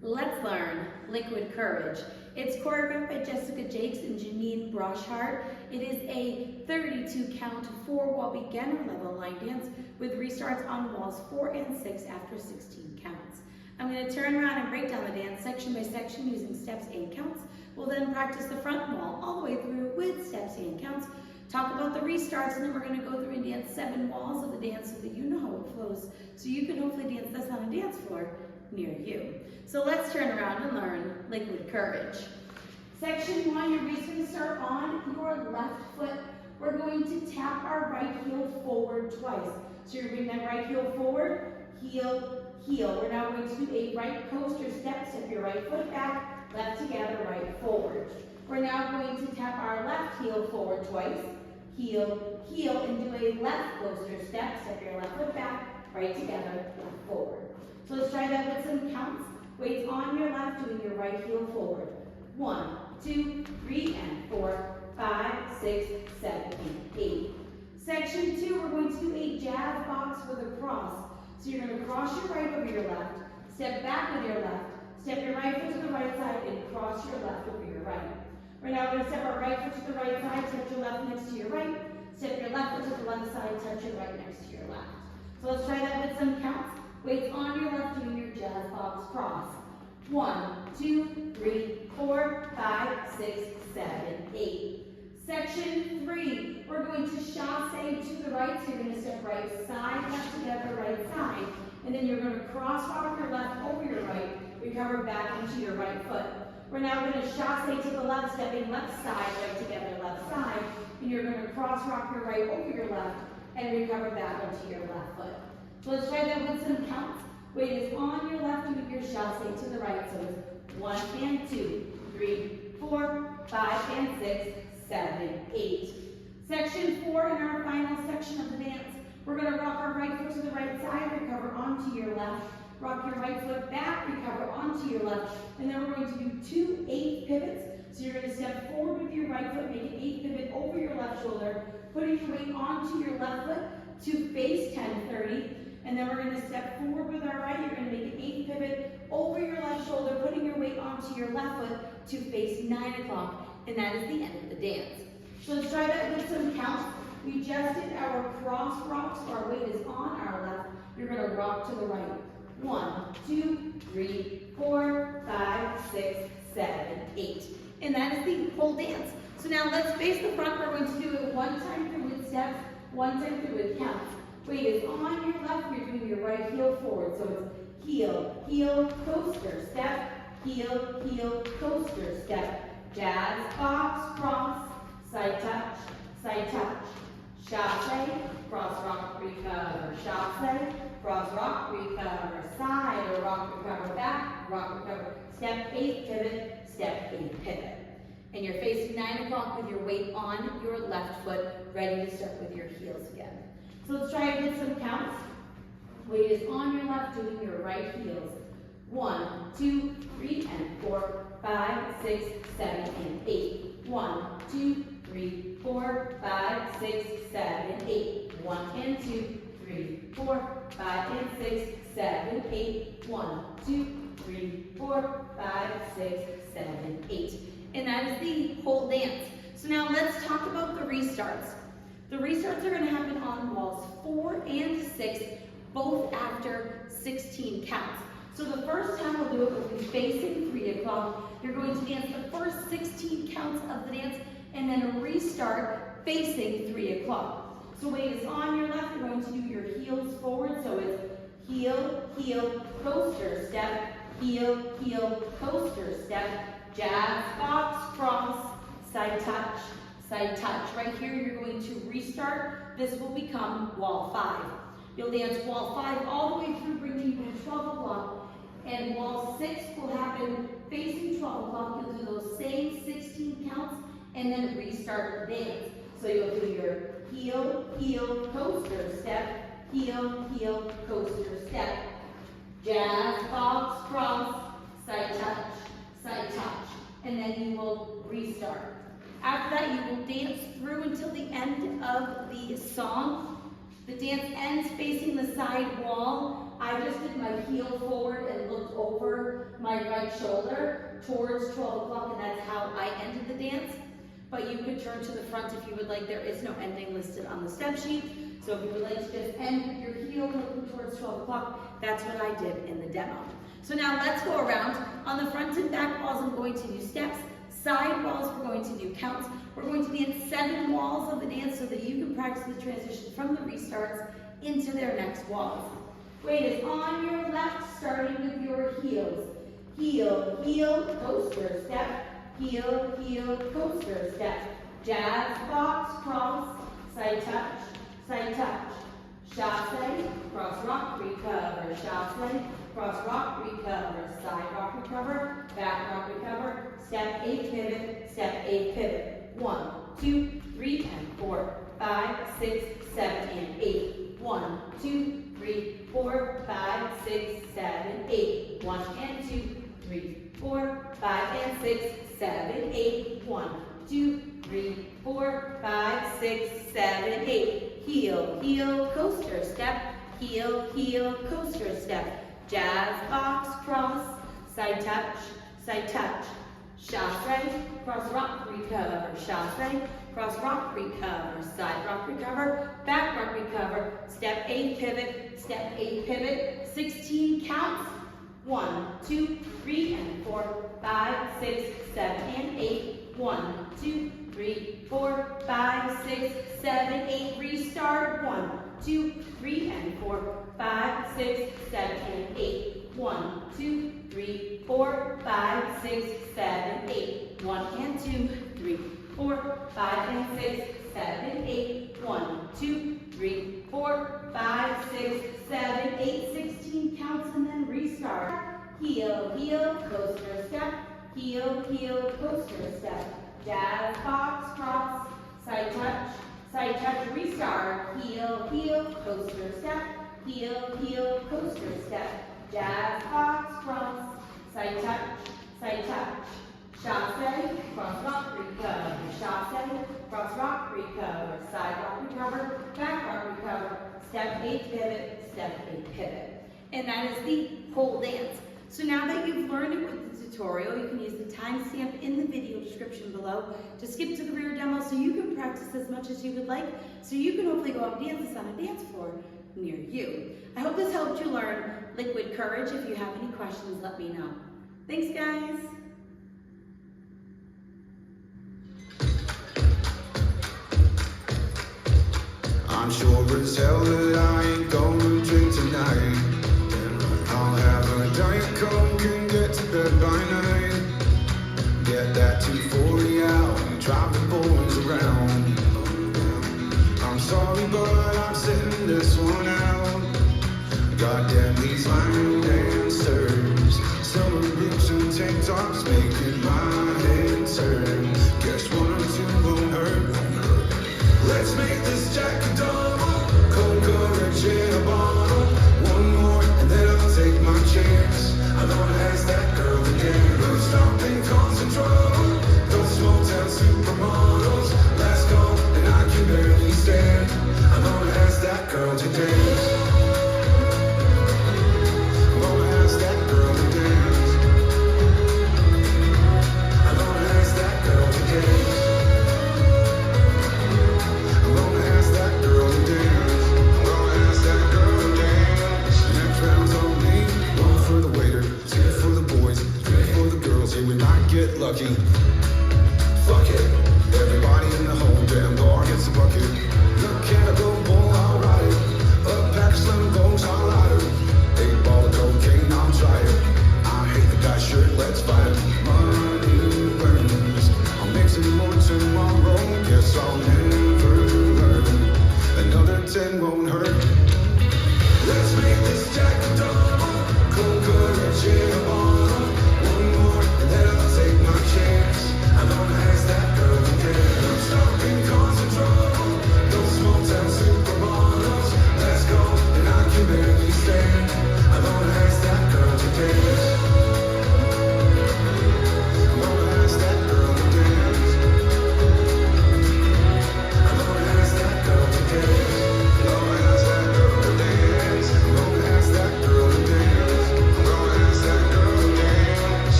Let's learn Liquid Courage. It's choreographed by Jessica Jacques Jennie Broschardt. It is a 32 count 4-wall beginner level line dance with restarts on walls 4 and 6 after 16 counts. I'm going to turn around and break down the dance section by section using steps and counts. We'll then practice the front wall all the way through with steps and counts. Talk about the restarts, and then we're going to go through and dance 7 walls of the dance so that you know how it flows, so you can hopefully dance this on a dance floor near you. So let's turn around and learn Liquid Courage. Section 1, you're just going to start on your left foot. We're going to tap our right heel forward twice. So you're going to bring that right heel forward, heel, heel. We're now going to do a right coaster step. Step your right foot back, left together, right forward. We're now going to tap our left heel forward twice, heel, heel, and do a left coaster step. Step your left foot back, right together, left forward. So let's try that with some counts. Weights on your left, doing your right heel forward. 1, 2, 3, and 4, 5, 6, 7, 8. Section 2, we're going to do a jazz box with a cross. So you're going to cross your right over your left, step back with your left, step your right foot to the right side, and cross your left over your right. We're now going to step our right foot to the right side, touch your left next to your right, step your left foot to the left side, touch your right next to your left. So let's try that with some counts. Weights on your left, doing your jazz box cross. 1, 2, 3, 4, 5, 6, 7, 8. Section 3, we're going to chasse to the right. So you're going to step right side, left together, right side. And then you're going to cross walk your left over your right, recover back into your right foot. We're now going to chasse to the left, stepping left side, right together, left side. And you're going to cross rock your right over your left and recover back onto your left foot. So let's try that with some counts. Weight is on your left, doing your chasse to the right. So it's 1 and 2, 3, 4, 5 and 6, 7, 8. Section 4, in our final section of the dance, we're going to rock our right foot to the right side, recover onto your left, rock your right foot back, recover onto your left, and then we're going to do 2 8 pivots. So you're going to step forward with your right foot, make an 8 pivot over your left shoulder, putting your weight onto your left foot to face 10-30. And then we're going to step forward with our right. You're going to make an 8 pivot over your left shoulder, putting your weight onto your left foot to face 9 o'clock. And that is the end of the dance. So let's try that with some counts. We just did our cross rock, so our weight is on our left. You're going to rock to the right. 1, 2, 3, 4, 5, 6, 7, 8. And that is the whole dance. So now let's face the front. We're going to do it 1 time through with steps, 1 time through with counts. Weight is on your left, you're doing your right heel forward. So it's heel, heel, coaster, step, heel, heel, coaster, step, jazz, box, cross, side touch, chasse, cross rock, recover, chasse, cross rock, recover, side, or rock, recover, back, rock, recover, step 8, pivot, step 8, pivot. And you're facing 9 o'clock with your weight on your left foot, ready to start with your heels again. So let's try and get some counts. Weight is on your left, doing your right heels. 1, 2, 3, and 4, 5, 6, 7, and 8. 1, 2, 3, 4, 5, 6, 7, 8. 1 and 2, 3, 4, 5, and 6, 7, 8. 1, 2, 3, 4, 5, 6, 7, 8. And that is the whole dance. So now let's talk about the restarts. The restarts are going to happen on walls 4 and 6, both after 16 counts. So the first time we'll do it will be facing 3 o'clock. You're going to dance the first 16 counts of the dance and then a restart facing 3 o'clock. So weight is on your left. You're going to do your heels forward. So it's heel, heel, coaster, step, heel, heel, coaster, step, jazz, box, cross, side touch, side touch. Right here, you're going to restart. This will become wall 5. You'll dance wall 5 all the way through, bringing you to 12 o'clock. And wall 6 will happen facing 12 o'clock. You'll do those same 16 counts and then restart the dance. So you'll do your heel, heel, coaster, step, heel, heel, coaster, step, jazz, box, cross, side touch, and then you will restart. After that, you will dance through until the end of the song. The dance ends facing the side wall. I just did my heel forward and looked over my right shoulder towards 12 o'clock, and that's how I ended the dance. But you could turn to the front if you would like. There is no ending listed on the step sheet. So if you would like to just end with your heel looking towards 12 o'clock, that's what I did in the demo. So now let's go around. On the front and back walls, I'm going to do steps. Side walls, we're going to do counts. We're going to be in 7 walls of the dance so that you can practice the transition from the restarts into their next walls. Weight is on your left, starting with your heels. Heel, heel, coaster step. Heel, heel, coaster step. Jazz, box, cross, side touch, side touch. Chasse, cross rock, recover. Chasse, cross rock, recover. Side rock, recover. Back rock, recover. Step 8, pivot. Step 8, pivot. 1, 2, 3, and 4, 5, 6, 7, and 8. 1, 2, 3, 4, 5, 6, 7, 8. 1 and 2, 3, 4, 5, and 6, 7, 8. 1, 2, 3, 4, 5, 6, 7, 8. Heel, heel, coaster step. Heel, heel, coaster step. Jazz, box, cross, side touch, side touch. Chasse, cross rock, recover. Chasse, cross rock, recover. Side rock, recover. Back rock, recover. Step 8, pivot. Step 8, pivot. 16 counts. 1, 2, 3, and 4, 5, 6, 7, and 8. 1, 2, 3, 4, 5, 6, 7, 8. Restart. 1, 2, 3, and 4, 5, 6, 7, and 8. 1, 2, 3, 4, 5, 6, 7, 8. 1 and 2, 3, 4, 5, and 6, 7, 8. 1, 2, 3, 4, 5, 6, 7, 8. 16 counts and then restart. Heel, heel, coaster step. Heel, heel, coaster step. Jazz, box, cross, side touch, restart. Heel, heel, coaster step. Heel, heel, coaster step. Jazz, box, cross, side touch. Chasse, cross rock, recover. Chasse, cross rock, recover. Side rock, recover. Back rock, recover. Step 8, pivot. Step 8, pivot. And that is the whole dance. So now that you've learned it with the tutorial, you can use the timestamp in the video description below to skip to the rear demo so you can practice as much as you would like, so you can hopefully go out and dance this on a dance floor near you. I hope this helped you learn Liquid Courage. If you have any questions, let me know. Thanks, guys. I'm sure as hell that I ain't